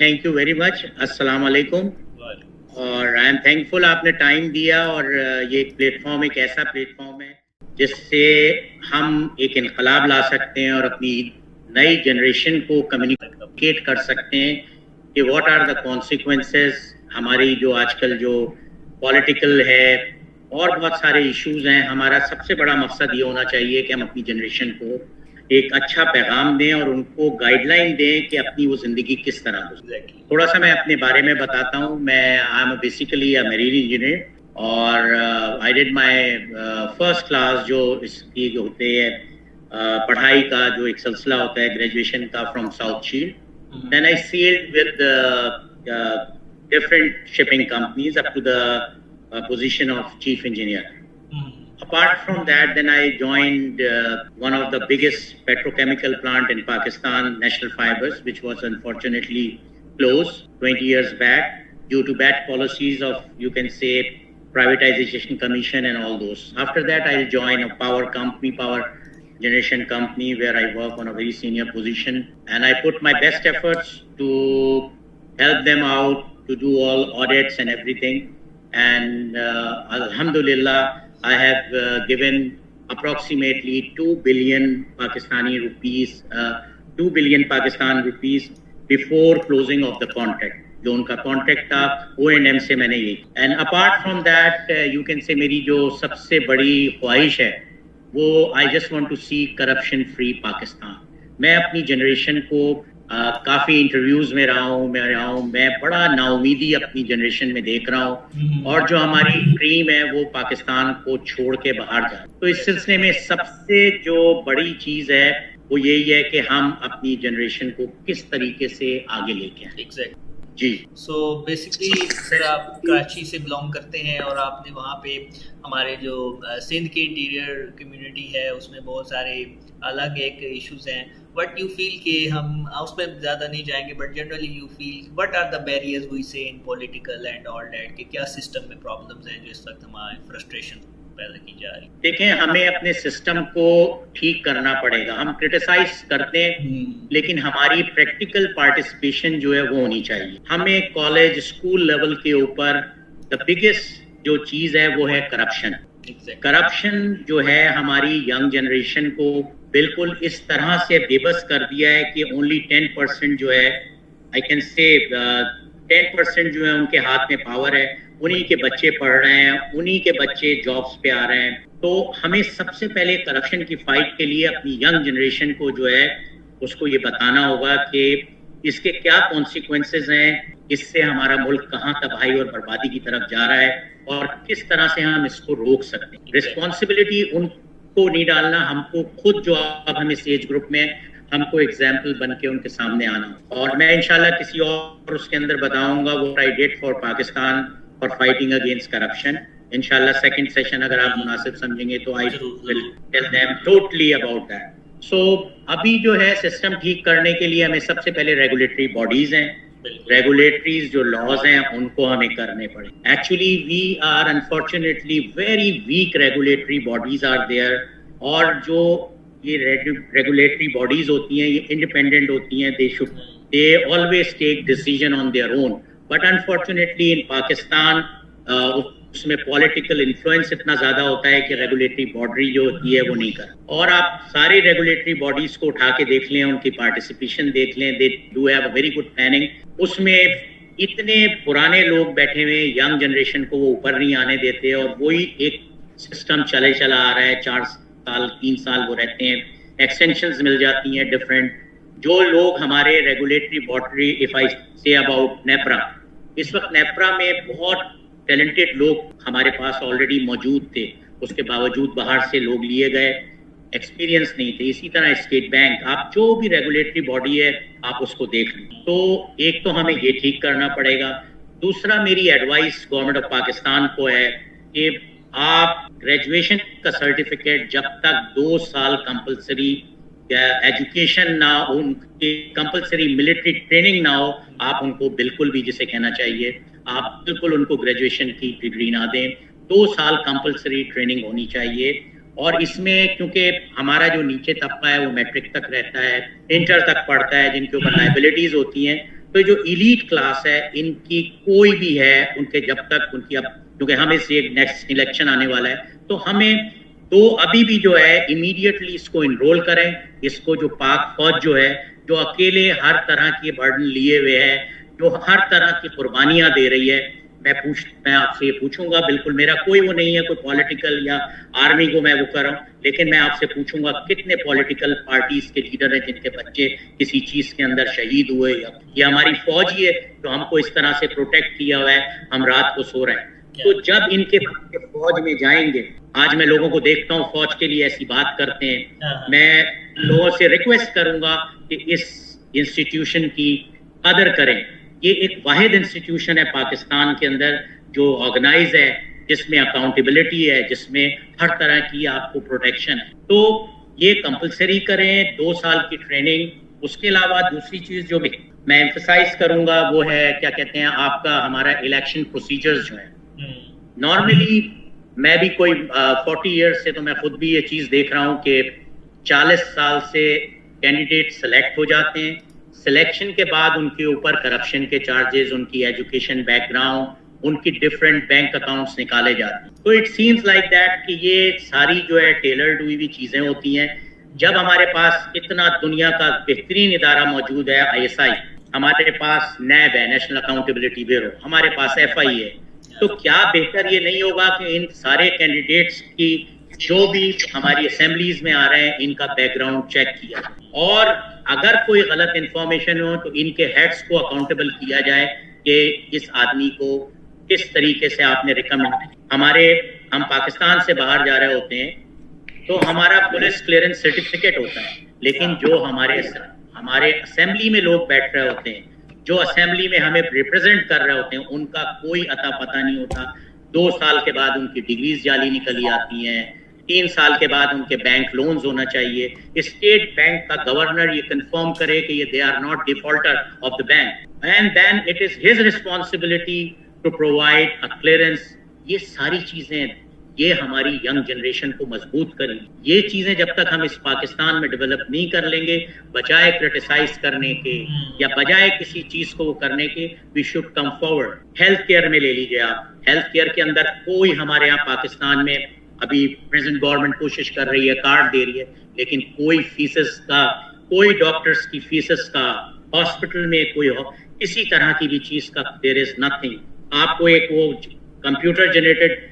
Thank you very much. अस्सलाम वालेकुम। और आई एम थैंकफुल आपने टाइम दिया, और ये प्लेटफॉर्म एक ऐसा प्लेटफॉर्म है जिससे हम एक इनकलाब ला सकते हैं और अपनी नई जनरेशन को कम्युनिकेट कर सकते हैं कि व्हाट आर द कॉन्सिक्वेंसेस। हमारी जो आजकल जो पॉलिटिकल है और बहुत सारे इश्यूज हैं, हमारा सबसे बड़ा मकसद ये होना चाहिए कि हम अपनी जनरेशन को एक अच्छा पैगाम दें और उनको गाइडलाइन दें कि अपनी वो जिंदगी किस तरह हो। थोड़ा सा मैं अपने बारे में बताता हूँ। मैं I am basically a marine engineer, और I did my first class, जो इसकी जो होते हैं पढ़ाई का जो एक सिलसिला होता है ग्रेजुएशन का, from South Shield. Then I sailed with different shipping companies up to the position of chief engineer. Apart from that, then I joined one of the biggest petrochemical plant in Pakistan, National Fibers, which was unfortunately closed 20 years back due to bad policies of, you can say, privatization commission and all those. After that, I'll join a power company, power generation company, where I work on a very senior position, and I put my best efforts to help them out, to do all audits and everything. And Alhamdulillah, I have given approximately 2 billion Pakistani rupees, 2 billion Pakistan rupees before closing of the contract. जो उनका contract था O&M से मैंने ये। And apart from that you can say मेरी जो सबसे बड़ी ख्वाहिश है वो, I just want to see corruption free Pakistan. मैं अपनी जनरेशन को काफ़ी इंटरव्यूज़ में रहा हूँ, मैं बड़ा नाउमीदी अपनी जनरेशन में देख रहा हूँ, और जो हमारी ड्रीम है वो पाकिस्तान को छोड़ के बाहर जाए। तो इस सिलसिले में सबसे जो बड़ी चीज़ है वो यही है कि हम अपनी जनरेशन को किस तरीके से आगे लेके आए। एग्जैक्ट जी। सो बेसिकली सर, आप कराची से बिलोंग करते हैं और आपने वहाँ पे हमारे जो सिंध के इंटीरियर कम्युनिटी है उसमें बहुत सारे अलग एक इश्यूज हैं। व्हाट यू फील कि हम उसमें ज़्यादा नहीं जाएंगे, but generally you feel what are the barriers we say in political and all that, कि क्या सिस्टम में प्रॉब्लम्स हैं जो इस वक्त हमारे फ्रस्ट्रेशन पैदा की जा रही। देखें, हमें अपने सिस्टम को ठीक करना पड़ेगा। हम क्रिटिसाइज करते हैं लेकिन हमारी प्रैक्टिकल पार्टिसिपेशन जो है वो होनी चाहिए। हमें कॉलेज स्कूल लेवल के ऊपर द बिगेस्ट जो चीज़ है वो है करप्शन। करप्शन जो है हमारी यंग जनरेशन को बिल्कुल इस तरह से बेबस कर दिया है कि ओनली 10% जो है, आई कैन से 10% जो है उनके हाथ में पावर है, उन्हीं के बच्चे पढ़ रहे हैं, उन्हीं के बच्चे जॉब्स पे आ रहे हैं। तो हमें सबसे पहले करप्शन की फाइट के लिए अपनी यंग जनरेशन को जो है उसको ये बताना होगा कि इसके क्या कॉन्सिक्वेंसेस हैं, इससे हमारा मुल्क कहाँ तबाही और बर्बादी की तरफ जा रहा है और किस तरह से हम इसको रोक सकते हैं। रिस्पॉन्सिबिलिटी उनको नहीं डालना, हमको खुद जो अब हम इस एज ग्रुप में हमको एग्जाम्पल बन के उनके सामने आना। और मैं इंशाल्लाह किसी और उसके अंदर बताऊंगा वो I did for Pakistan for fighting against corruption. इंशाल्लाह सेकंड सेशन अगर आप मुनासिब समझेंगे तो I will tell them totally about that. So अभी जो है सिस्टम ठीक करने के लिए हमें सबसे पहले रेगुलेटरी बॉडीज हैं, रेगुलेटरीज जो लॉज हैं उनको हमें करने पड़े। Actually we are unfortunately very weak regulatory bodies are there, और जो ये रेगुलेटरी बॉडीज होती हैं ये इंडिपेंडेंट होती हैं, they always take decision on their own, but unfortunately in Pakistan उसमें पॉलिटिकल इन्फ्लुएंस इतना ज्यादा होता है कि रेगुलेटरी बॉडी जो होती है वो नहीं कर। और आप सारी रेगुलेटरी बॉडीज को उठा के देख लें, उनकी पार्टिसिपेशन देख लें, they do have a very good planning. उसमें इतने पुराने लोग बैठे हुए, यंग जनरेशन को वो ऊपर नहीं आने देते, और वही एक सिस्टम चला आ रहा है। 4 साल 3 साल वो रहते हैं, एक्सटेंशंस मिल जाती हैं डिफरेंट। जो लोग हमारे regulatory body, if I say about NEPRA, इस वक्त नेप्रा में बहुत टैलेंटेड लोग हमारे पास ऑलरेडी मौजूद थे, उसके बावजूद बाहर से लोग लिए गए, एक्सपीरियंस नहीं थे। इसी तरह स्टेट बैंक, आप जो भी रेगुलेटरी बॉडी है आप उसको देख लें। तो एक तो हमें ये ठीक करना पड़ेगा। दूसरा, मेरी एडवाइस गवर्नमेंट ऑफ पाकिस्तान को है कि आप ग्रेजुएशन का सर्टिफिकेट जब तक 2 साल कंपलसरी एजुकेशन ना हो, उनकी कंपलसरी मिलिट्री ट्रेनिंग ना हो, आप उनको बिल्कुल भी, जिसे कहना चाहिए, आप बिल्कुल उनको ग्रेजुएशन की डिग्री ना दें। 2 साल कंपलसरी ट्रेनिंग होनी चाहिए। और इसमें क्योंकि हमारा जो नीचे तबका है वो मैट्रिक तक रहता है, इंटर तक पढ़ता है, जिनके ऊपर लाइबिलिटीज होती हैं, तो जो इलीट क्लास है, इनकी कोई भी है, उनके जब तक उनकी, अब क्योंकि हमें से नेक्स्ट इलेक्शन आने वाला है, तो हमें तो अभी भी जो है इमीडिएटली इसको इनरोल करें। इसको जो पाक फौज जो है, जो अकेले हर तरह की बर्डन लिए हुए है, जो हर तरह की कुर्बानियां दे रही है, मैं आपसे ये पूछूंगा, बिल्कुल मेरा कोई वो नहीं है, कोई पॉलिटिकल या आर्मी को मैं वो कर रहा हूँ, लेकिन मैं आपसे पूछूंगा कितने पॉलिटिकल पार्टीज के लीडर हैं जिनके बच्चे किसी चीज के अंदर शहीद हुए, या ये हमारी फौज ही है जो हमको इस तरह से प्रोटेक्ट किया हुआ है, हम रात को सो रहे हैं। तो जब इनके फौज में जाएंगे, आज मैं लोगों को देखता हूँ फौज के लिए ऐसी बात करते हैं, मैं लोगों से रिक्वेस्ट करूंगा कि इस इंस्टीट्यूशन की कदर करें। ये एक वाहिद इंस्टीट्यूशन है पाकिस्तान के अंदर जो ऑर्गेनाइज है, जिसमें अकाउंटेबिलिटी है, जिसमें हर तरह की आपको प्रोटेक्शन है। तो ये कंपलसरी करें, 2 साल की ट्रेनिंग। उसके अलावा दूसरी चीज जो भी मैं एम्फसाइज करूंगा वो है, क्या कहते हैं, आपका हमारा इलेक्शन प्रोसीजर्स जो है, नॉर्मली मैं भी कोई 40 ईयर्स से, तो मैं खुद भी ये चीज देख रहा हूँ कि 40 साल से कैंडिडेट सेलेक्ट हो जाते हैं। सिलेक्शन के बाद उनके ऊपर करप्शन के चार्जेस, उनकी एजुकेशन बैकग्राउंड, उनकी डिफरेंट बैंक अकाउंट्स निकाले जाते हैं। तो इट सीम्स लाइक दैट कि ये सारी जो है टेलर्ड हुई हुई चीजें होती हैं। जब हमारे पास इतना दुनिया का बेहतरीन इदारा मौजूद है, ISI, हमारे पास NAB है, नेशनल अकाउंटेबिलिटी ब्यूरो, हमारे पास FI है, तो क्या बेहतर ये नहीं होगा कि इन सारे कैंडिडेट्स की जो भी हमारी असेंबलीज में आ रहे हैं, इनका बैकग्राउंड चेक किया, और अगर कोई गलत इंफॉर्मेशन हो तो इनके हेड्स को अकाउंटेबल किया जाए कि इस आदमी को किस तरीके से आपने रिकमेंड। हम पाकिस्तान से बाहर जा रहे होते हैं तो हमारा पुलिस क्लियरेंस सर्टिफिकेट होता है, लेकिन जो हमारे असेंबली में लोग बैठ रहे होते हैं, जो असेंबली में हमें रिप्रेजेंट कर रहे होते हैं, उनका कोई अता पता नहीं होता। 2 साल के बाद उनकी डिग्रीज जाली निकली आती हैं, 3 साल के बाद उनके बैंक लोन्स होना चाहिए। स्टेट बैंक का गवर्नर ये कंफर्म करे कि ये they are not defaulter of the bank, and then it is his responsibility to provide a clearance. ये सारी चीजें ये हमारी यंग जनरेशन को मजबूत करेंगी। ये चीजें जब तक हम इस पाकिस्तान में डेवलप नहीं कर लेंगे, बजाय क्रिटिसाइज करने के या बजाय किसी चीज को करने के, we should come forward. Health care में ले लीजिए आप, हेल्थ केयर के अंदर कोई हमारे यहाँ पाकिस्तान में अभी प्रेजेंट गवर्नमेंट कोशिश कर रही है, कार्ड दे रही है, लेकिन कोई फीसेस का, कोई डॉक्टर्स की फीसेस का, हॉस्पिटल में कोई किसी तरह की भी चीज का देयर इज नथिंग। आपको एक वो कंप्यूटर जनरेटेड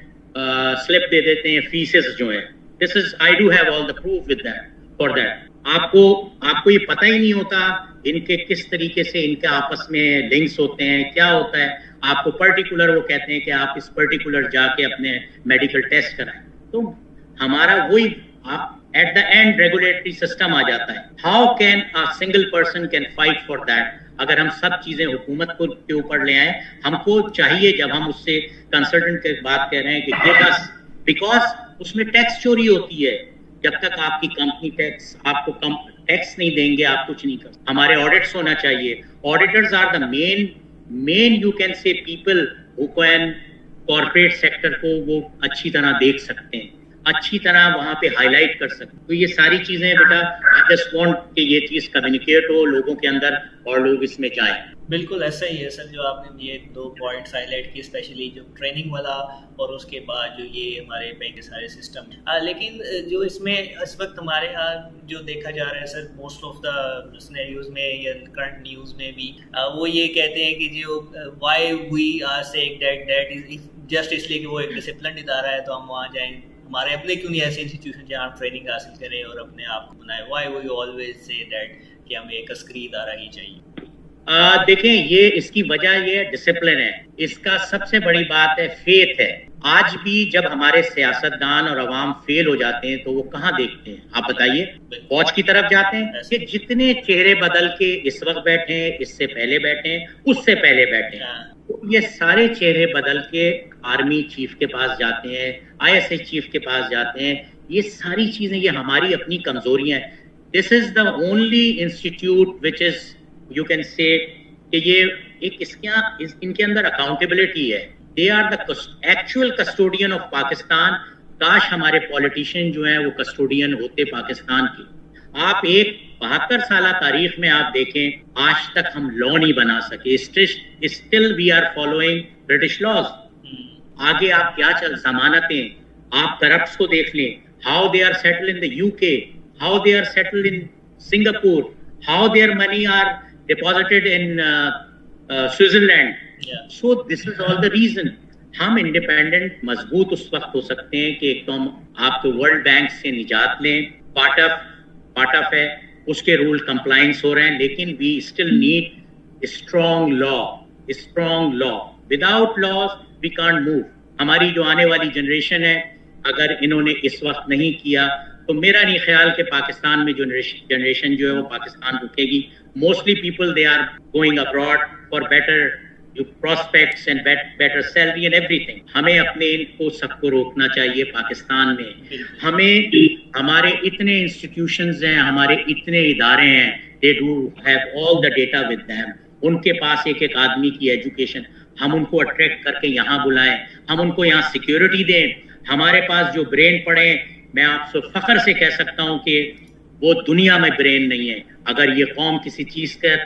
स्लिप दे देते हैं फीसेस जो है। This is, I do have all the proof with that, for that. आपको ये पता ही नहीं होता इनके किस तरीके से इनके आपस में लिंक्स होते हैं, क्या होता है। आपको पर्टिकुलर वो कहते हैं कि आप इस पर्टिकुलर जाके अपने मेडिकल टेस्ट कराएं, तो हमारा वही आप at the end regulatory system आ जाता है। How can a single person can fight for that? अगर हम सब चीजें हुकूमत को के ऊपर ले आए, हमको चाहिए, जब हम उससे कंसल्टेंट के बात कह रहे हैं कि गिव अस, बिकॉज उसमें टैक्स चोरी होती है। जब तक आपकी कंपनी आपको टैक्स नहीं देंगे, आप कुछ नहीं कर। हमारे ऑडिट्स होना चाहिए। Auditors are the main you can say people who can corporate sector को वो अच्छी तरह देख सकते हैं, अच्छी तरह वहां पे हाईलाइट कर सकते हैं। तो ये सारी चीजें बेटा, आई जस्ट वांट कि ये चीज कम्युनिकेट हो लोगों के अंदर और लोग इसमें जाएं। बिल्कुल ऐसा ही है सर, जो आपने ये 2 पॉइंट्स हाईलाइट किए, स्पेशली जो ट्रेनिंग वाला और उसके बाद जो ये हमारे बैंक के सारे सिस्टम। लेकिन जो इसमें इस वक्त हमारे यहाँ जो देखा जा रहा है sir, most of the scenarios में या करंट न्यूज़ में भी वो ये कहते हैं कि जो why we are saying that is just इसलिए कि वो एक डिसिप्लिन इदारा है तो हम वहाँ जाएं। हमारे अपने क्यों नहीं ऐसे इंस्टीट्यूशन जहाँ हम ट्रेनिंग हासिल करें और अपने आप को बनाए? Why we always say that कि हमें एक अस्करी इदारा ही चाहिए? देखें, ये इसकी वजह ये डिसिप्लिन है। इसका सबसे बड़ी बात है फेथ है। आज भी जब हमारे सियासतदान और अवाम फेल हो जाते हैं तो वो कहाँ देखते हैं, आप बताइए? फौज की तरफ जाते हैं। कि जितने चेहरे बदल के इस वक्त बैठे हैं, इससे पहले बैठे हैं, उससे पहले बैठे हैं, तो ये सारे चेहरे बदल के आर्मी चीफ के पास जाते हैं, ISI चीफ के पास जाते हैं। ये सारी चीजें ये हमारी अपनी कमजोरियां हैं। This is the only institute which is you can say कि ये एक इनके अंदर अकाउंटेबिलिटी है। They are the actual custodian of Pakistan. काश हमारे पॉलिटिशियन जो हैं वो कस्टोडियन होते पाकिस्तान के। आप एक 72 साल तारीख में आप देखें आज तक हम लॉ नहीं बना सके, still we are following British laws. आगे आप क्या चल जमानतें, आप करप्ट को देख लें, how they are settled in the UK, how they are settled in Singapore, how their money are deposited in Switzerland. So this is all the reason. हम independent मजबूत उस वक्त हो सकते हैं कि एक तो हम आप तो वर्ल्ड बैंक से निजात लें, पार्ट ऑफ है, उसके रूल कंप्लायंस हो रहे हैं, लेकिन we still need strong law. Without laws we can't move. हमारी जो आने वाली जनरेशन है, अगर इन्होंने इस वक्त नहीं किया तो मेरा नहीं ख्याल कि पाकिस्तान में जनरेशन जो है वो पाकिस्तान रुकेगी। Mostly people they are going abroad for better prospects and better salary and everything। हमें अपने इनको सबको रोकना चाहिए पाकिस्तान में। हमें हमारे इतने इंस्टीट्यूशंस हैं, हमारे इतने इदारे हैं, they do have all the data with them। उनके पास एक एक आदमी की एजुकेशन, हम उनको अट्रैक्ट करके यहाँ बुलाएं, हम उनको यहाँ सिक्योरिटी दें। हमारे पास जो ब्रेन पड़े, मैं आपसे फख्र से कह सकता हूँ कि वो दुनिया में ब्रेन नहीं है। अगर ये कौम किसी चीज का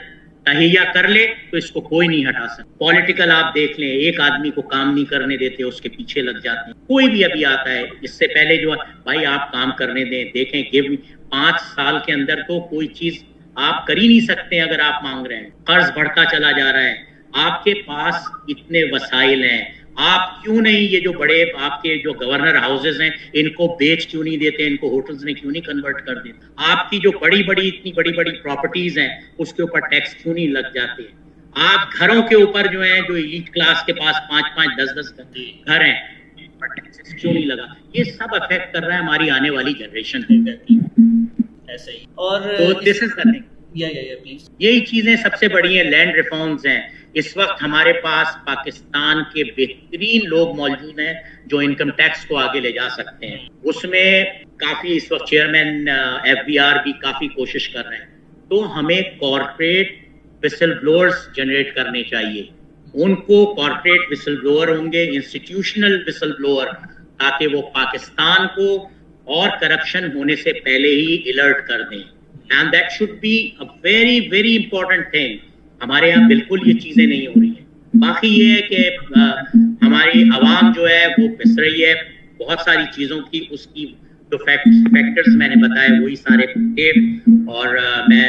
तहिया कर ले तो इसको कोई नहीं हटा सकता। पॉलिटिकल आप देख लें, एक आदमी को काम नहीं करने देते, उसके पीछे लग जाते हैं। कोई भी अभी आता है इससे पहले जो भाई आप काम करने दें, देखें गिव 5 साल के अंदर तो कोई चीज आप कर ही नहीं सकते अगर आप मांग रहे हैं। कर्ज बढ़ता चला जा रहा है, आपके पास इतने वसाइल हैं, आप क्यों नहीं ये जो बड़े आपके जो गवर्नर हाउसेज हैं इनको बेच क्यों नहीं देते, इनको होटल्स में क्यों नहीं कन्वर्ट कर देते? आपकी जो इतनी बड़ी बड़ी प्रॉपर्टीज हैं उसके ऊपर टैक्स क्यों नहीं लग जाते? आप घरों के ऊपर जो है, जो एलीट क्लास के पास 5-5 10-10 घर हैं, टैक्सेस क्यों नहीं लगा? ये सब अफेक्ट कर रहा है हमारी आने वाली जनरेशन को। ऐसे ही और तो this is the thing. Please यही चीजें सबसे बड़ी हैं। लैंड रिफॉर्म्स हैं। इस वक्त हमारे पास पाकिस्तान के बेहतरीन लोग मौजूद हैं जो इनकम टैक्स को आगे ले जा सकते हैं। उसमें काफी इस वक्त चेयरमैन FBR भी काफी कोशिश कर रहे हैं। तो हमें कॉर्पोरेट विसल ब्लोअर्स जनरेट करने चाहिए। उनको कॉर्पोरेट विसल ब्लोअर होंगे, इंस्टीट्यूशनल विसल ब्लोअर, ताकि वो पाकिस्तान को और करप्शन होने से पहले ही अलर्ट कर दें। And that should be a very very important thing. हमारे यहाँ बिल्कुल ये चीजें नहीं हो रही है। बाकी ये है कि हमारी आवाम जो है वो पिस रही है बहुत सारी चीजों की। उसकी जो फैक्टर्स मैंने बताए वही सारे थे। और मैं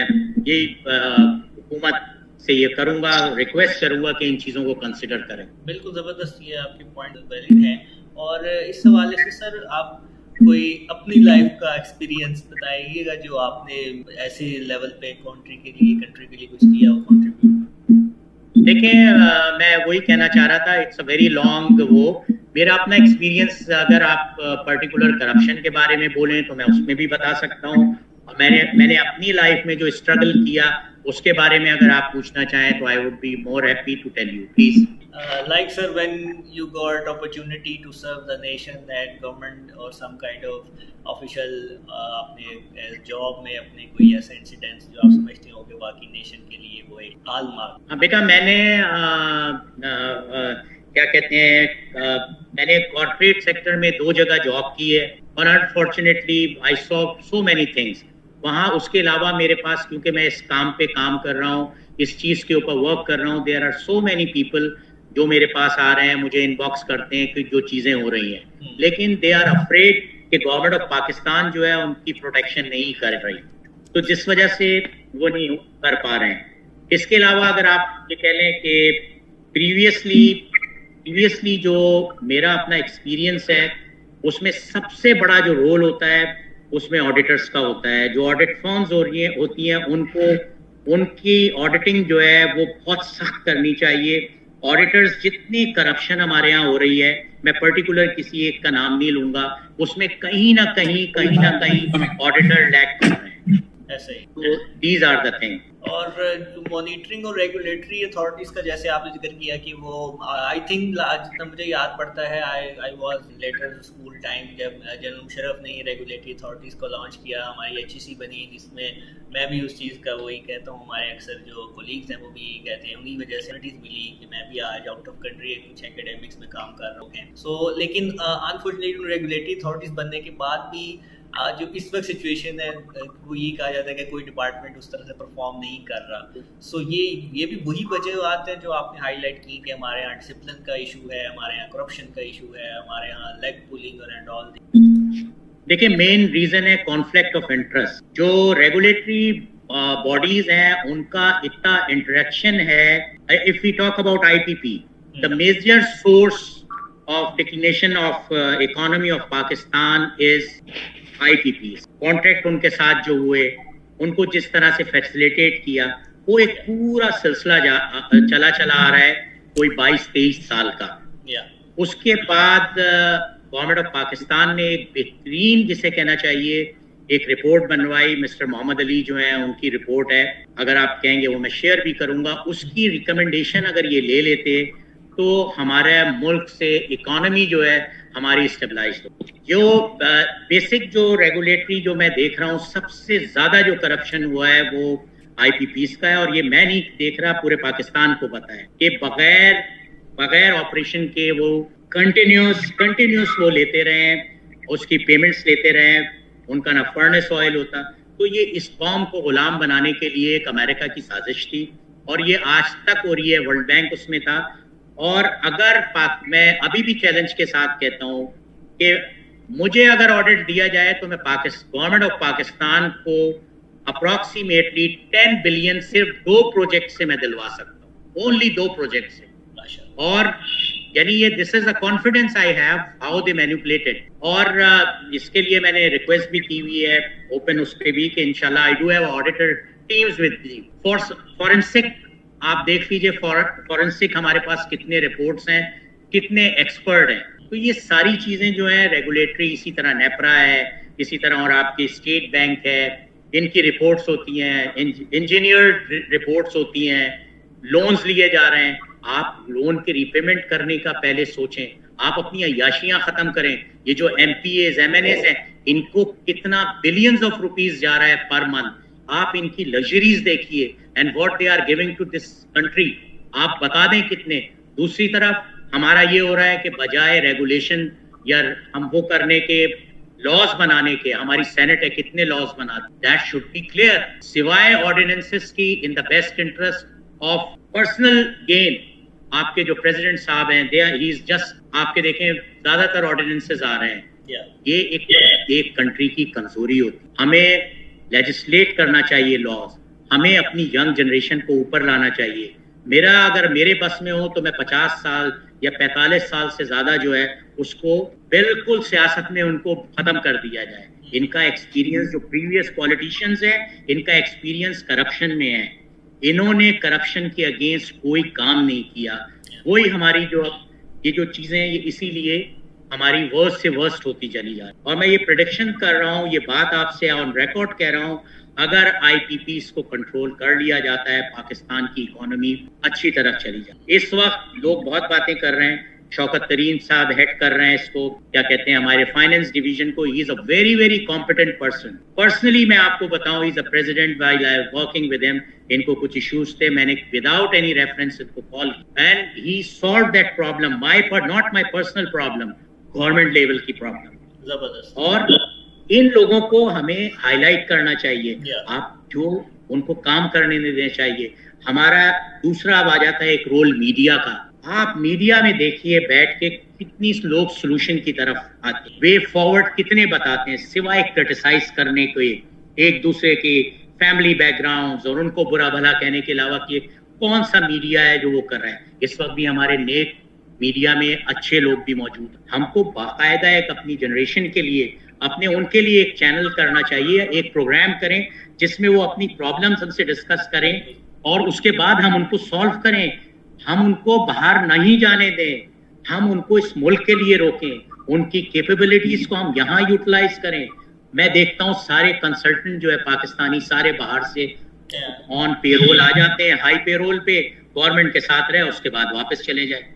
यही हुकूमत से ये करूंगा, रिक्वेस्ट करूंगा कि इन चीजों को कंसिडर करें। बिल्कुल जबरदस्त, ये आपके पॉइंट वैलिड हैं। और इस हवाले से सर आप कोई अपनी लाइफ का एक्सपीरियंस बताइएगा जो आपने ऐसे लेवल पे कंट्री के लिए कुछ किया हो, कंट्रीब्यूट। देखिए मैं वही कहना चाह रहा था, इट्स अ वेरी लॉन्ग वो मेरा अपना एक्सपीरियंस। अगर आप पर्टिकुलर करप्शन के बारे में बोलें तो मैं उसमें भी बता सकता हूँ। और मैंने अपनी लाइफ में जो स्ट्रगल किया उसके बारे में अगर आप पूछना चाहें तो I would be more happy to tell you please. Like sir, when you got opportunity to serve the nation at government or some kind of official अपने जॉब में अपने कोई ऐसा इंसिडेंट जो आप समझते हो कि बाकी नेशन के लिए वो एक हॉलमार्क? हाँ बेटा, मैंने क्या कहते हैं मैंने कॉर्पोरेट सेक्टर में 2 जगह जॉब की है और unfortunately I saw so many things वहाँ। उसके अलावा मेरे पास, क्योंकि मैं इस काम पे काम कर रहा हूँ, इस चीज़ के ऊपर वर्क कर रहा हूँ, there are so many people जो मेरे पास आ रहे हैं, मुझे इनबॉक्स करते हैं कि जो चीज़ें हो रही हैं, लेकिन दे आर अफ्रेड कि गवर्नमेंट ऑफ पाकिस्तान जो है उनकी प्रोटेक्शन नहीं कर रही, तो जिस वजह से वो नहीं कर पा रहे हैं। इसके अलावा अगर आप ये कह लें कि प्रीवियसली जो मेरा अपना एक्सपीरियंस है उसमें सबसे बड़ा जो रोल होता है उसमें ऑडिटर्स का होता है। जो ऑडिट फर्म्स होती हैं उनकी ऑडिटिंग जो है वो बहुत सख्त करनी चाहिए। ऑडिटर्स जितनी करप्शन हमारे यहाँ हो रही है, मैं पर्टिकुलर किसी एक का नाम नहीं लूंगा, उसमें कहीं ना कहीं ऑडिटर लैग कर रहे हैं। ऐसे ही तो दीज आर द थिंग। और मॉनिटरिंग और रेगुलेटरी अथॉरिटीज का जैसे आपने जिक्र किया कि वो आई थिंक जितना मुझे याद पड़ता है I was later school time जब जनरल मुशर्रफ ने रेगुलेटरी अथॉरिटीज को लॉन्च किया, हमारी HEC बनी, जिसमें मैं भी उस चीज़ का वही कहता हूँ, हमारे अक्सर जो कोलीग्स हैं वो भी कहते हैं, उन्हीं वजह से अपॉर्चुनिटीज मिली कि मैं भी आज आउट ऑफ कंट्री कुछ एकेडमिक्स में काम कर रहा हूँ। सो लेकिन अनफॉर्चुनेटली रेगुलेटरी अथॉरिटीज बनने के बाद भी जो इस वक्त सिचुएशन है, वो ये कहा जाता है कि कोई डिपार्टमेंट उस तरह से परफॉर्म नहीं कर रहा। सो ये भी वही वजह हैं जो आपने हाईलाइट की कि हमारे यहाँ डिसिप्लिन का इशू है, हमारे यहाँ करप्शन का इशू है, हमारे यहाँ लेग पुलिंग और एंड ऑल। देखिए, मेन रीजन है कॉन्फ्लिक्ट ऑफ इंटरेस्ट। जो रेगुलेटरी बॉडीज हैं उनका इतना इंटरेक्शन है। If we talk about IPP, the major source of declination of economy of Pakistan is IPPs। Contract उनके साथ जो हुए, उनको जिस तरह से फैसिलिटेट किया, वो एक पूरा सिलसिला चला आ रहा है कोई 22-23 साल का। उसके बाद गवर्नमेंट ऑफ पाकिस्तान ने एक बेहतरीन, जिसे कहना चाहिए, एक रिपोर्ट बनवाई। मिस्टर मोहम्मद अली जो है, उनकी रिपोर्ट है, अगर आप कहेंगे वो मैं शेयर भी करूंगा। उसकी रिकमेंडेशन अगर ये ले लेते तो हमारे मुल्क से इकोनॉमी जो है हमारी स्टेबलाइज हो। जो बेसिक जो रेगुलेटरी जो मैं देख रहा हूँ, सबसे ज्यादा जो करप्शन हुआ है वो आईपीपीस का है। और ये मैं नहीं देख रहा, पूरे पाकिस्तान को पता है कि बगैर ऑपरेशन के वो कंटिन्यूस वो लेते रहे, उसकी पेमेंट्स लेते रहे, उनका ना फर्नेस ऑयल होता। तो ये इस कौम को गुलाम बनाने के लिए एक अमेरिका की साजिश थी, और ये आज तक हो रही है। वर्ल्ड बैंक उसमें था। और अगर मैं अभी भी चैलेंज के साथ कहता हूं कि मुझे अगर ऑडिट दिया जाए तो मैं गवर्नमेंट ऑफ पाकिस्तान को अप्रॉक्सीमेटली 10 बिलियन सिर्फ 2 प्रोजेक्ट से मैं दिलवा सकता हूं, ओनली 2 प्रोजेक्ट से। और यानी ये this is a confidence I have how they manipulated. और इसके लिए मैंने रिक्वेस्ट भी की हुई है ओपन उस पे भी कि इंशाल्लाह I do have auditor teams with forensic. आप देख लीजिए फॉरेंसिक हमारे पास कितने रिपोर्ट्स हैं, कितने एक्सपर्ट हैं। तो ये सारी चीजें जो है रेगुलेटरी, इसी तरह नेपरा है, इसी तरह और आपकी स्टेट बैंक है, इनकी रिपोर्ट्स होती हैं, इंजीनियर रिपोर्ट्स होती हैं, लोन्स लिए जा रहे हैं। आप लोन के रीपेमेंट करने का पहले सोचें, आप अपनी अय्याशियां खत्म करें। ये जो एमपीएज एमएनएस हैं, इनको कितना बिलियंस ऑफ रुपीस जा रहा है पर मंथ। आप इनकी लग्जरीज देखिए and what they are giving to this country, आप बता दें कितने। दूसरी तरफ हमारा ये हो रहा है कि बजाय रेगुलेशन या हम वो करने के, लॉज बनाने के, हमारी सेनेट है कितने लॉज बनाती, दैट शुड बी क्लियर। सिवाय ऑर्डिनेंसेस की, in the best interest of personal gain, आपके जो प्रेसिडेंट साहब हैं, ही इज जस्ट, आपके देखें ज्यादातर ऑर्डिनेंसेस आ रहे हैं। ये एक कंट्री की कमजोरी होती। हमें लेजिस्लेट करना चाहिए लॉज, हमें अपनी यंग जनरेशन को ऊपर लाना चाहिए। अगर मेरे बस में हो तो मैं 50 साल या 45 साल से ज्यादा जो है उसको बिल्कुल सियासत में उनको खत्म कर दिया जाए। इनका एक्सपीरियंस, जो प्रीवियस पॉलिटिशियंस हैं, इनका एक्सपीरियंस करप्शन में है। इन्होंने करप्शन के अगेंस्ट कोई काम नहीं किया। वही हमारी ये जो चीजें, ये इसीलिए हमारी वर्स्ट से वर्स्ट होती चली जा रही। और मैं ये प्रेडिक्शन कर रहा हूँ, ये बात आपसे ऑन रिकॉर्ड कह रहा हूँ, अगर आईपीपीस को कंट्रोल कर लिया जाता है, पाकिस्तान की इकोनॉमी अच्छी तरफ चली जाए। इस वक्त लोग बहुत बातें कर रहे हैं, शौकत तरीन साहब हेड कर रहे हैं इसको, क्या कहते हैं, हमारे फाइनेंस डिवीजन को। He is a very very competent person. Personally मैं आपको बताऊं, he is a president, while I was working with him, इनको कुछ इश्यूज थे, मैंने विदाउट एनी रेफरेंस इनको call and he solve that problem, not my personal problem, government level की problem. जबरदस्त। और इन लोगों को हमें हाईलाइट करना चाहिए, आप जो उनको काम करने देना चाहिए। हमारा दूसरा आ जाता है एक रोल मीडिया का। आप मीडिया में देखिए बैठ के कितनी लोग सोल्यूशन की तरफ आते हैं, वे फॉरवर्ड कितने बताते हैं, सिवाय क्रिटिसाइज करने के, एक दूसरे के फैमिली बैकग्राउंड्स और उनको बुरा भला कहने के अलावा कि कौन सा मीडिया है जो वो कर रहा है। इस वक्त भी हमारे नेक मीडिया में अच्छे लोग भी मौजूद हैं। हमको बाकायदा एक अपनी जनरेशन के लिए, उनके लिए एक चैनल करना चाहिए, एक प्रोग्राम करें जिसमें वो अपनी प्रॉब्लम्स हमसे डिस्कस करें और उसके बाद हम उनको सॉल्व करें। हम उनको बाहर नहीं जाने दें, हम उनको इस मुल्क के लिए रोकें, उनकी कैपेबिलिटीज को हम यहाँ यूटिलाइज करें। मैं देखता हूँ सारे कंसल्टेंट जो है पाकिस्तानी, सारे बाहर से ऑन पेरोल आ जाते हैं, हाई पेरोल पे, गवर्नमेंट के साथ रहे, उसके बाद वापस चले जाए।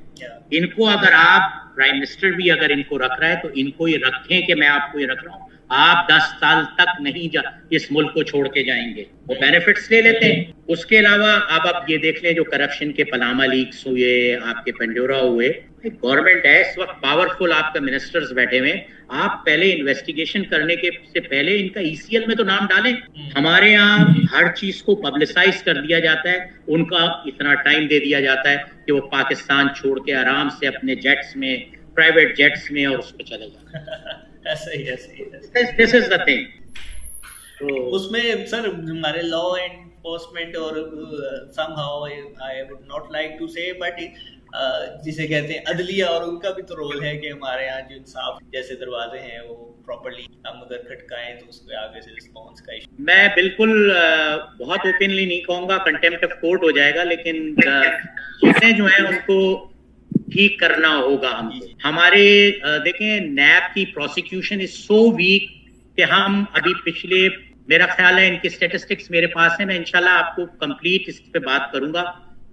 इनको अगर आप, प्राइम मिनिस्टर भी अगर इनको रख रहा है तो इनको ये रखें कि मैं आपको ये रख रहा हूँ, आप 10 साल तक नहीं इस मुल्क को छोड़ के जाएंगे, वो बेनिफिट्स ले लेते हैं। उसके अलावा आप ये देख लें जो करप्शन के पनामा लीक्स हुए, आपके पेंडोरा हुए, गवर्नमेंट है इस वक्त पावरफुल, आपका मिनिस्टर्स बैठे हुए, आप पहले इन्वेस्टिगेशन करने के से पहले इनका ईसीएल में तो नाम डालें। हमारे यहाँ हर चीज को पब्लिसाइज कर दिया जाता है, उनका इतना टाइम दे दिया जाता है कि वो पाकिस्तान छोड़ के आराम से अपने जेट्स में, प्राइवेट जेट्स में और उसमें चले जाते हैं। This is the thing. तो उसमें सर हमारे लॉ एनफोर्समेंट और somehow I would not like to say but जिसे कहते हैं अदलिया, और उनका भी तो रोल है कि हमारे यहाँ जो इंसाफ जैसे दरवाजे हैं वो प्रॉपर्ली हम अगर खटकाएं तो उसके आगे से रिस्पांस का इशू। मैं बिल्कुल बहुत ओपनली नहीं कहूँगा, कंटेम्प्ट ऑफ कोर्ट हो जाएगा, लेकिन चीजें जो है उनको ठीक करना होगा हमको। हमारे देखें नैब की प्रोसिक्यूशन इज सो वीक कि हम अभी पिछले, मेरा ख्याल है इनके स्टेटिस्टिक्स मेरे पास है, मैं इंशाल्लाह आपको कंप्लीट इस पे बात करूंगा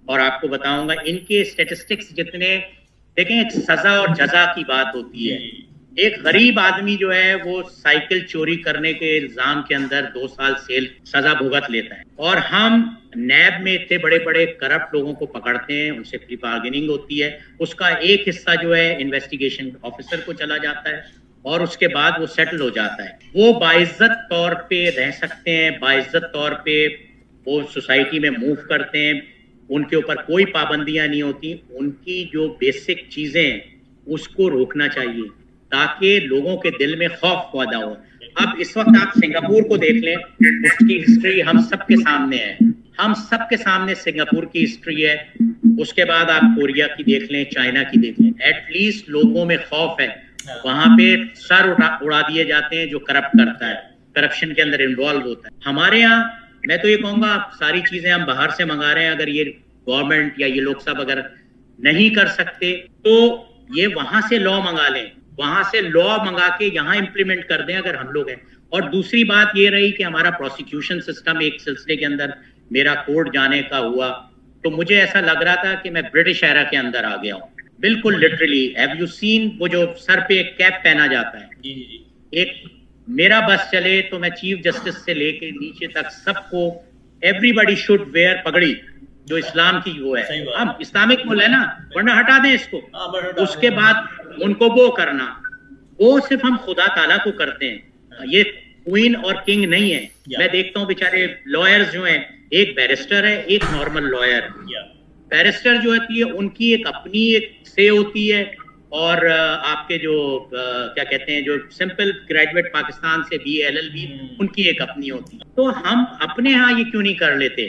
और आपको बताऊंगा इनके स्टेटिस्टिक्स जितने। देखें एक सजा और जजा की बात होती है, एक गरीब आदमी जो है वो साइकिल चोरी करने के इल्जाम के अंदर 2 साल सेल सजा भुगत लेता है, और हम नैब में इतने बड़े बड़े करप्ट लोगों को पकड़ते हैं, उनसे प्री बार्गेनिंग होती है, उसका एक हिस्सा जो है इन्वेस्टिगेशन ऑफिसर को चला जाता है और उसके बाद वो सेटल हो जाता है। वो बाइज्जत तौर पे रह सकते हैं, बाइज्जत तौर पे वो सोसाइटी में मूव करते हैं, उनके ऊपर कोई पाबंदियां नहीं होती। उनकी जो बेसिक चीजें हैं उसको रोकना चाहिए ताकि लोगों के दिल में खौफ पैदा हो। अब इस वक्त आप सिंगापुर को देख लें, उसकी हिस्ट्री हम सबके सामने है, हम सबके सामने सिंगापुर की हिस्ट्री है। उसके बाद आप कोरिया की देख लें, चाइना की देख लें, एटलीस्ट लोगों में खौफ है, वहां पे सर उड़ा दिए जाते हैं जो करप्ट करता है, करप्शन के अंदर इन्वॉल्व होता है। हमारे यहाँ मैं तो ये कहूंगा सारी चीजें हम बाहर से मंगा रहे हैं, अगर ये गवर्नमेंट या ये लोग सब अगर नहीं कर सकते तो ये वहां से लॉ मंगा लें, वहां से लॉ मंगा के यहाँ इम्प्लीमेंट कर दें अगर हम लोग हैं। और दूसरी बात ये रही कि हमारा प्रोसिक्यूशन सिस्टम एक सिलसिले के अंदर मेरा कोर्ट जाने का हुआ तो मुझे ऐसा लग रहा था कि मैं ब्रिटिश एरा के अंदर आ गया हूँ, बिल्कुल लिटरली। हैव यू सीन वो जो सर पे एक कैप पहना जाता है, एक मेरा बस चले तो मैं चीफ जस्टिस से लेके नीचे तक सबको, एवरीबॉडी शुड वेयर पगड़ी, जो इस्लाम की वो है, हम इस्लामिक मुल्क है ना, वरना हटा दें इसको। उसके बाद उनको वो करना, वो सिर्फ हम खुदा ताला को करते हैं, ये क्वीन और किंग नहीं है। मैं देखता हूँ बेचारे लॉयर्स जो हैं, एक बैरिस्टर है एक नॉर्मल लॉयर। बैरिस्टर जो होती है उनकी एक अपनी एक से होती है, और आपके जो क्या कहते हैं जो सिंपल ग्रेजुएट पाकिस्तान से BA LLB उनकी एक अपनी होती है। तो हम अपने यहाँ ये क्यों नहीं कर लेते,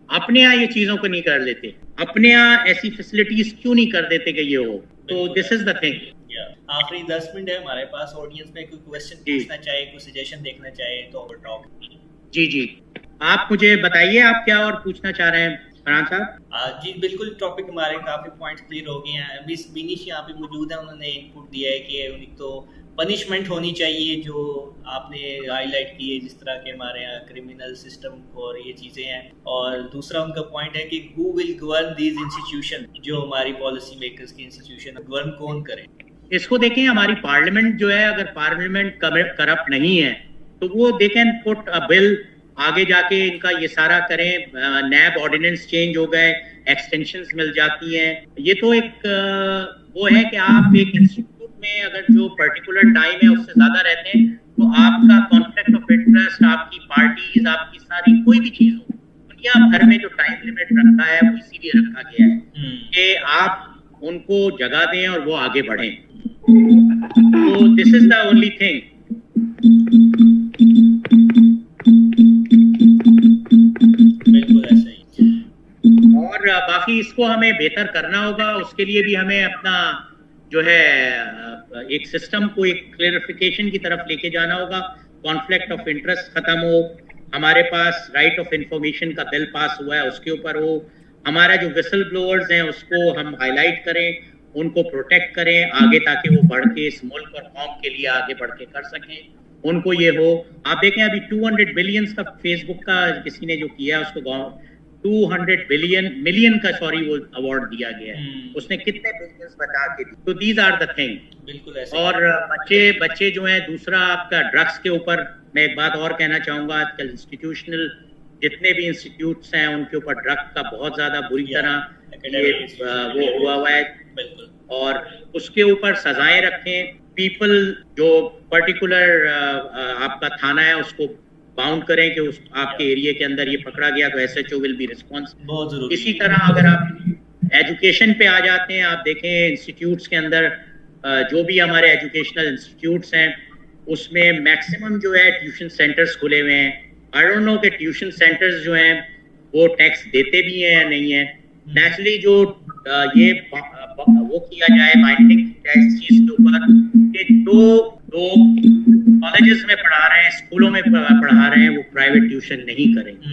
अपने यहाँ ये चीजों को नहीं कर लेते, अपने यहाँ ऐसी फैसिलिटीज क्यों नहीं कर देते कि ये हो। तो दिस इज द थिंग। आखिरी 10 मिनट है हमारे पास, ऑडियंस में कोई क्वेश्चन पूछना चाहे, कोई सजेशन देखना चाहे तो ओवर टॉक। जी आप मुझे बताइए आप क्या और पूछना चाह रहे हैं फरहान साहब। जी बिल्कुल, टॉपिक हमारे काफी पॉइंट्स क्लियर हो गए हैं। अभी बिनीश यहाँ पे मौजूद है, उन्होंने इनपुट दिया है कि उन्हें तो पनिशमेंट होनी चाहिए जो आपने हाईलाइट की है, जिस तरह के हमारे यहाँ क्रिमिनल सिस्टम और ये चीज़ें हैं। और दूसरा उनका पॉइंट है कि who will govern these institution, जो हमारी पॉलिसी मेकर्स की इंस्टीट्यूशन, गवर्न कौन करे। इसको देखें, हमारी पार्लियामेंट जो है, अगर पार्लियामेंट करप्ट नहीं है तो वो they can put a bill, आगे जाके इनका ये सारा करें, नैब ऑर्डिनेंस चेंज हो गए, एक्सटेंशंस मिल जाती हैं। ये तो एक वो है कि आप एक इंस्टीट्यूट में अगर जो पर्टिकुलर टाइम है उससे ज्यादा रहते हैं तो आपका कॉन्फ्लिक्ट ऑफ इंटरेस्ट, आपकी पार्टीज, आपकी सारी कोई भी चीज हो, दुनिया भर में जो टाइम लिमिट रखा है वो इसीलिए रखा गया है कि आप उनको जगह दें और वो आगे बढ़ें। तो this is the only thing. बिल्कुल ऐसा ही। और बाकी इसको हमें बेहतर करना होगा, उसके लिए भी हमें अपना जो है एक सिस्टम को एक क्लेरिफिकेशन की तरफ लेके जाना होगा, कॉन्फ्लिक्ट ऑफ इंटरेस्ट खत्म हो, हमारे पास राइट ऑफ इंफॉर्मेशन का बिल पास हुआ है उसके ऊपर हो, हमारा जो विसल ब्लोअर्स हैं उसको हम हाईलाइट करें, उनको प्रोटेक्ट करें आगे, ताकि वो बढ़ के इस मुल्क और कौम के लिए आगे बढ़ के कर सकें, उनको ये हो। आप देखें अभी 200 बिलियन का फेसबुक का किसी ने जो किया है उसको 200 मिलियन का वो अवार्ड दिया गया है। उसने कितने बिलियंस बचा के दी। तो दीज आर द थिंग। बिल्कुल ऐसे। और बच्चे जो हैं, दूसरा आपका ड्रग्स के ऊपर मैं एक बात और कहना चाहूंगा, आजकल इंस्टीट्यूशनल जितने भी इंस्टीट्यूट्स हैं उनके ऊपर ड्रग का बहुत ज्यादा बुरी तरह ये वो हुआ है। बिल्कुल। और उसके ऊपर सजाएं रखें। पीपल जो पर्टिकुलर आपका थाना है उसको बाउंड करें कि उस आपके एरिया के अंदर ये पकड़ा गया तो एसएचओ विल बी रिस्पॉन्सिबल। बहुत जरूरी। इसी तरह अगर आप एजुकेशन पे आ जाते हैं, आप देखें इंस्टीट्यूट्स के अंदर जो भी हमारे एजुकेशनल इंस्टीट्यूट्स हैं उसमें मैक्सिमम जो है ट्यूशन सेंटर्स खुले हुए हैं। आई डोंट नो कि ट्यूशन सेंटर्स जो हैं वो टैक्स देते भी हैं या नहीं है। नेचुरली जो ये वो किया जाए बाइंडिंग इस चीज के ऊपर कि जो लोग कॉलेजेस में पढ़ा रहे हैं, स्कूलों में पढ़ा रहे हैं, वो प्राइवेट ट्यूशन नहीं करेंगे।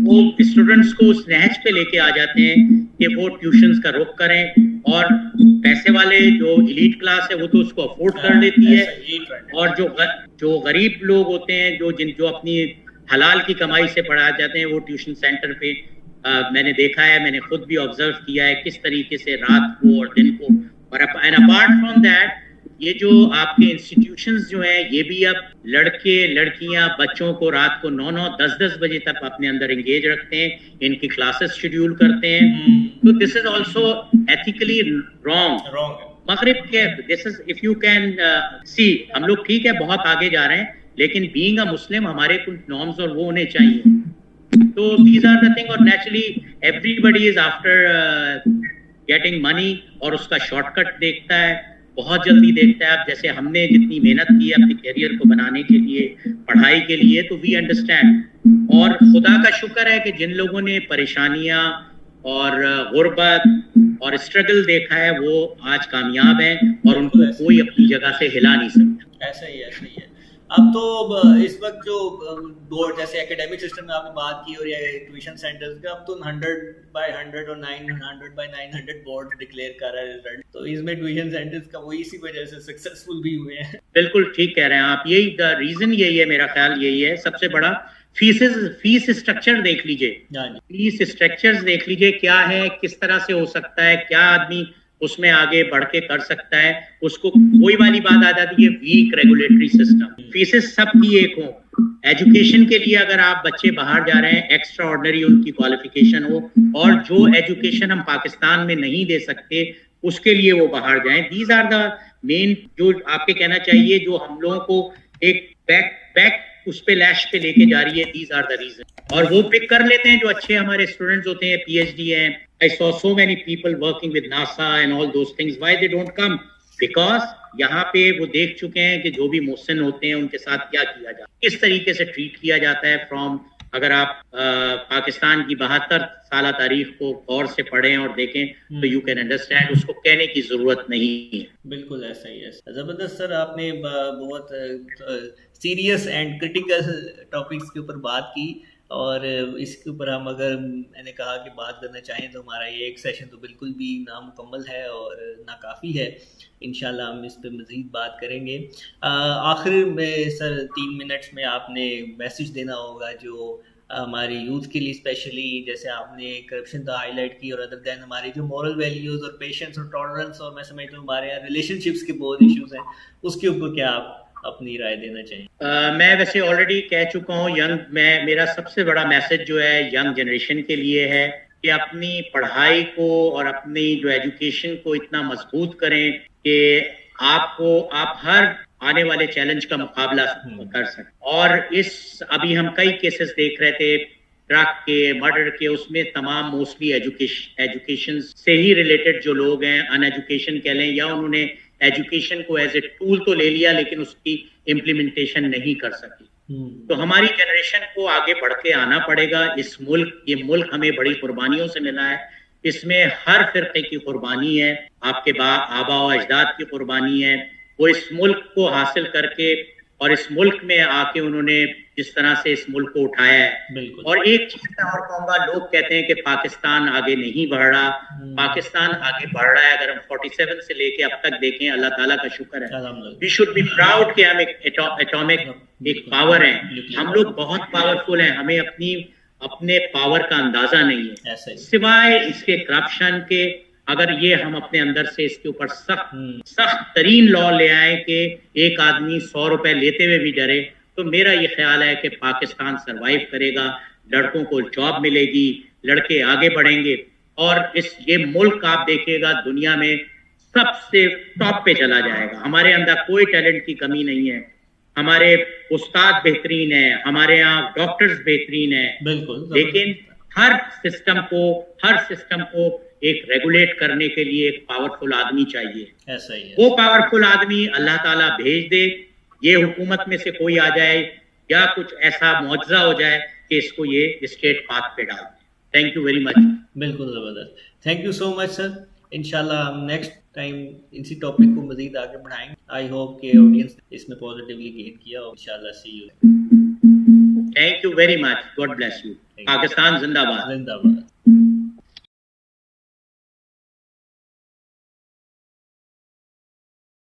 वो स्टूडेंट्स को उस नहज पे लेके आ जाते हैं कि वो ट्यूशंस का रुख करें, और पैसे वाले जो एलीट क्लास है वो तो उसको अफोर्ड कर लेती है, और जो गरीब लोग होते हैं जो अपनी हलाल की कमाई से पढ़ा जाते हैं वो ट्यूशन सेंटर पे मैंने देखा है, मैंने खुद भी ऑब्जर्व किया है किस तरीके से रात को और दिन को। और एंड अपार्ट फ्रॉम दैट ये जो आपके इंस्टीट्यूशंस जो हैं ये भी अब लड़के लड़कियां बच्चों को रात को 9-9 10-10 बजे तक अपने अंदर एंगेज रखते हैं, इनकी क्लासेस शेड्यूल करते हैं। तो this is also ethically wrong. मगरिब के this is if you can see, हम लोग ठीक है बहुत आगे जा रहे हैं, लेकिन बीइंग अ मुस्लिम हमारे कुछ नॉर्म्स और वो होने चाहिए। तो दीज आर द थिंग। और naturally everybody is after getting money और उसका शॉर्टकट देखता है, बहुत जल्दी देखता है। अब जैसे हमने जितनी मेहनत की है अपने करियर को बनाने के लिए, पढ़ाई के लिए, तो वी अंडरस्टैंड। और खुदा का शुक्र है कि जिन लोगों ने परेशानियां और गुर्बत और स्ट्रगल देखा है वो आज कामयाब हैं और उनको कोई अपनी जगह से हिला नहीं सकता। ऐसा ही है। अब तो इस वक्त जो बोर्ड जैसे एकेडमिक सिस्टम में आपने बात की और ये ट्यूशन सेंटर्स का, अब तो 100/100 और 900/900 बोर्ड डिक्लेयर कर रहा है रिजल्ट। तो इसमें ट्यूशन सेंटर्स का वो इसी वजह से सक्सेसफुल भी हुए हैं। बिल्कुल ठीक कह रहे हैं आप। यही रीजन यही है, मेरा ख्याल यही है सबसे बड़ा। फीस स्ट्रक्चर देख लीजिए, फीस स्ट्रक्चर्स देख लीजिए क्या है, किस तरह से हो सकता है, क्या आदमी उसमें आगे बढ़ के कर सकता है। उसको कोई वाली बात आ जाती है वीक रेगुलेटरी सिस्टम। फीसेस सबकी एक हो। एजुकेशन के लिए अगर आप बच्चे बाहर जा रहे हैं, एक्स्ट्रा ऑर्डिनरी उनकी क्वालिफिकेशन हो, और जो एजुकेशन हम पाकिस्तान में नहीं दे सकते उसके लिए वो बाहर जाएं। दीज आर द मेन जो आपके कहना चाहिए, जो हम लोगों को एक बैक उस पे लैश पे लेके जा रही है। These are the reason. और वो पिक कर लेते हैं जो अच्छे हमारे स्टूडेंट्स होते हैं, पीएचडी हैं। I saw so many people working with NASA and all those things. Why they don't come? Because यहाँ पे वो देख चुके हैं कि जो भी मोहसिन होते हैं उनके साथ क्या किया जाता है, किस तरीके से ट्रीट किया जाता है। फ्रॉम अगर आप पाकिस्तान की 72 साल तारीख को गौर से पढ़ें और देखें तो यू कैन अंडरस्टैंड, उसको कहने की जरूरत नहीं है। बिल्कुल ऐसा ही है। जबरदस्त सर, आपने बहुत सीरियस एंड क्रिटिकल टॉपिक्स के ऊपर बात की, और इसके ऊपर हम अगर मैंने कहा कि बात करना चाहें तो हमारा ये एक सेशन तो बिल्कुल भी नामुकम्मल है और नाकाफ़ी है। इंशाल्लाह हम इस पे मज़ीद बात करेंगे। आखिर में सर 3 मिनट्स में आपने मैसेज देना होगा जो हमारी यूथ के लिए, स्पेशली जैसे आपने करप्शन का हाईलाइट की, और अदर दैन हमारी जो मॉरल वैल्यूज़ और पेशेंस और टॉलरेंस, और मैं समझता हूँ हमारे यहाँ रिलेशनशिप्स के बहुत इश्यूज़ हैं, उसके ऊपर क्या आप अपनी राय देना चाहिए? मैं वैसे ऑलरेडी कह चुका हूँ, मेरा सबसे बड़ा मैसेज जो है यंग जनरेशन के लिए है कि अपनी पढ़ाई को और अपनी जो एजुकेशन को इतना मजबूत करें कि आप हर आने वाले चैलेंज का मुकाबला कर सकें। और अभी हम कई केसेस देख रहे थे ड्रग के, मर्डर के, उसमें तमाम मोस्टली एजुकेशन से ही रिलेटेड जो लोग हैं, अनएजुकेशन कह लें, या उन्होंने एजुकेशन को एज ए टूल तो ले लिया लेकिन उसकी इम्प्लीमेंटेशन नहीं कर सकी। तो हमारी जनरेशन को आगे बढ़ के आना पड़ेगा। ये मुल्क हमें बड़ी कुर्बानियों से मिला है, इसमें हर फिरके की कुर्बानी है, आपके आबा और अजदाद की कुर्बानी है। वो इस मुल्क को हासिल करके और इस मुल्क में आके उन्होंने जिस तरह से इस मुल्क को उठाया है। और एक चीज मैं और कहूंगा, लोग कहते हैं कि पाकिस्तान आगे नहीं बढ़ रहा, पाकिस्तान आगे बढ़ रहा है। अगर हम 47 से लेके अब तक देखें, अल्लाह ताला का शुक्र है, वी शुड बी प्राउड कि हम एक एटॉमिक एक पावर है। हम लोग बहुत पावरफुल हैं। हमें अपने पावर का अंदाजा नहीं है, ऐसा ही। सिवाय इसके करप्शन के। अगर ये हम अपने अंदर से इसके ऊपर सख्त तरीन लॉ ले आए कि एक आदमी 100 रुपए लेते हुए भी डरे, तो मेरा ये ख्याल है कि पाकिस्तान सरवाइव करेगा, लड़कों को जॉब मिलेगी, लड़के आगे बढ़ेंगे और ये मुल्क आप देखिएगा दुनिया में सबसे टॉप पे चला जाएगा। हमारे अंदर कोई टैलेंट की कमी नहीं है, हमारे उस्ताद बेहतरीन है, हमारे यहाँ डॉक्टर्स बेहतरीन है, बिल्कुल, लेकिन हर सिस्टम को एक रेगुलेट करने के लिए एक पावरफुल आदमी चाहिए। ऐसा ही है। वो पावरफुल आदमी अल्लाह ताला भेज दे, ये हुकूमत में से कोई आ जाए या कुछ ऐसा मौजज़ा हो जाए कि इसको ये स्टेट पाथ पे डाल दे। Thank you very much. बिल्कुल ज़बरदस्त, thank you so much sir. इंशाल्लाह हम नेक्स्ट टाइम इसी टॉपिक को मजीद आगे बढ़ाएंगे। आई होप कि ऑडियंस इसमें पॉजिटिवली गेन किया और इंशाल्लाह see you. Thank you very much, God bless you. Pakistan जिंदाबाद। जिंदाबाद।